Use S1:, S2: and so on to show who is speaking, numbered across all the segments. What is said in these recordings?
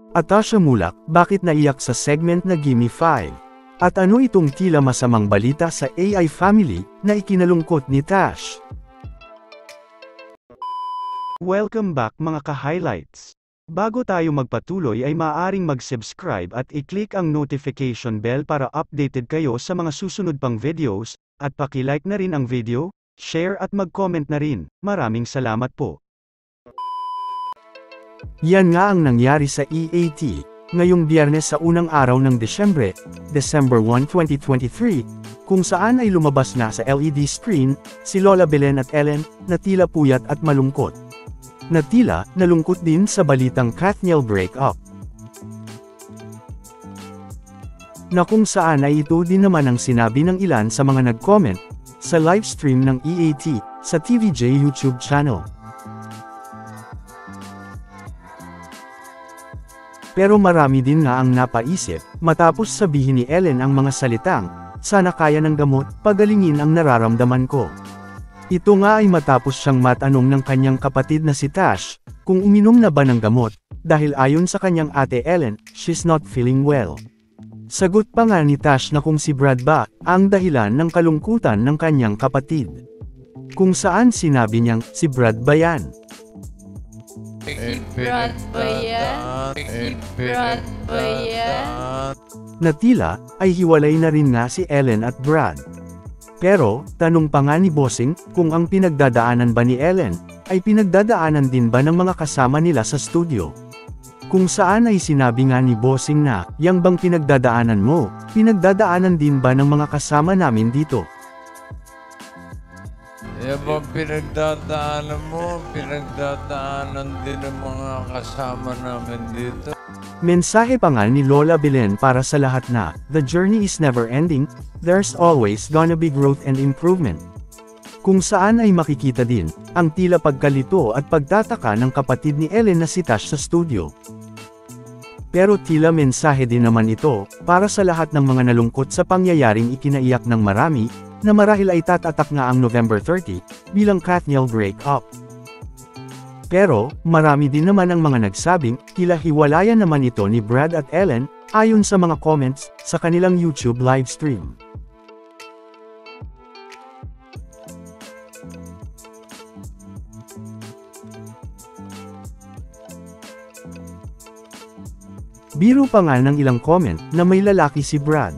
S1: Atasha Mulak, bakit naiyak sa segment na Gimme 5? At ano itong tila masamang balita sa AI family na ikinalungkot ni Tash? Welcome back mga ka-highlights. Bago tayo magpatuloy ay maaaring mag-subscribe at i-click ang notification bell para updated kayo sa mga susunod pang videos, at paki-like na rin ang video, share at mag-comment na rin. Maraming salamat po. Yan nga ang nangyari sa EAT, ngayong Biyernes sa unang araw ng Desyembre, December 1, 2023, kung saan ay lumabas na sa LED screen, si Lola Belen at Ellen, na tila puyat at malungkot. Na tila, nalungkot din sa balitang Kathniel breakup. Na kung saan ay ito din naman ang sinabi ng ilan sa mga nag-comment, sa livestream ng EAT, sa TVJ YouTube channel. Pero marami din nga ang napaisip, matapos sabihin ni Ellen ang mga salitang, sana kaya ng gamot, pagalingin ang nararamdaman ko. Ito nga ay matapos siyang matanong ng kanyang kapatid na si Tash, kung uminom na ba ng gamot, dahil ayon sa kanyang ate Ellen, she's not feeling well. Sagot pa nga ni Tash na kung si Brad ba, ang dahilan ng kalungkutan ng kanyang kapatid. Kung saan sinabi niyang, si Brad ba yan?
S2: Brad ba yan? Brad ba yan?
S1: Na tila, ay hiwalay na rin nga si Ellen at Brad. Pero, tanong pa nga ni Bossing, kung ang pinagdadaanan ba ni Ellen, ay pinagdadaanan din ba ng mga kasama nila sa studio? Kung saan ay sinabi nga ni Bossing na, yang bang pinagdadaanan mo, pinagdadaanan din ba ng mga kasama namin dito?
S3: Yan ba pinagdadaanan mo, pinagdadaanan din ng mga kasama namin dito?
S1: Mensahe pa nga ni Lola Belen para sa lahat na, the journey is never ending, there's always gonna be growth and improvement. Kung saan ay makikita din, ang tila pagkalito at pagtataka ng kapatid ni Ellen na si Tash sa studio. Pero tila mensahe din naman ito, para sa lahat ng mga nalungkot sa pangyayaring ikinaiyak ng marami, na marahil ay tatatak nga ang November 30, bilang Kathniel breakup. Pero, marami din naman ang mga nagsabing, tila hiwalayan naman ito ni Brad at Ellen, ayon sa mga comments, sa kanilang YouTube livestream. Biro pa nga ng ilang comment, na may lalaki si Brad.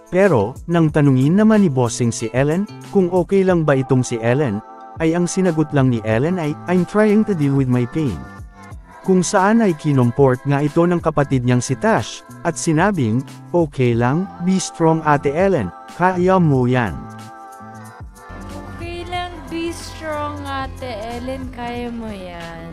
S1: Pero, nang tanungin naman ni Bossing si Ellen, kung okay lang ba itong si Ellen, ay ang sinagot lang ni Ellen ay, I'm trying to deal with my pain. Kung saan ay kinomport nga ito ng kapatid niyang si Tash, at sinabing, okay lang, be strong ate Ellen, kaya mo yan.
S2: Okay lang, be strong ate Ellen, kaya mo yan.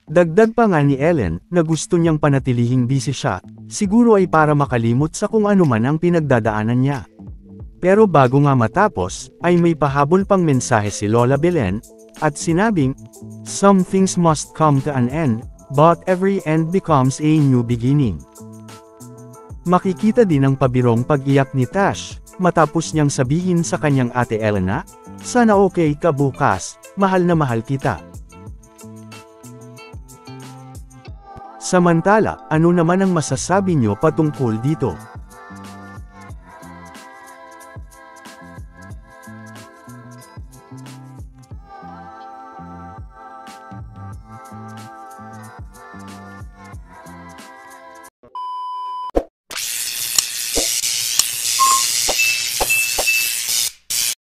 S1: Dagdag pa nga ni Ellen, na gusto niyang panatilihing busy siya, siguro ay para makalimot sa kung ano man ang pinagdadaanan niya. Pero bago nga matapos, ay may pahabol pang mensahe si Lola Belen, at sinabing, some things must come to an end, but every end becomes a new beginning. Makikita din ang pabirong pag-iyak ni Tash, matapos niyang sabihin sa kanyang ate Ellen na, sana okay ka bukas, mahal na mahal kita. Samantala, ano naman ang masasabi niyo patungkol dito?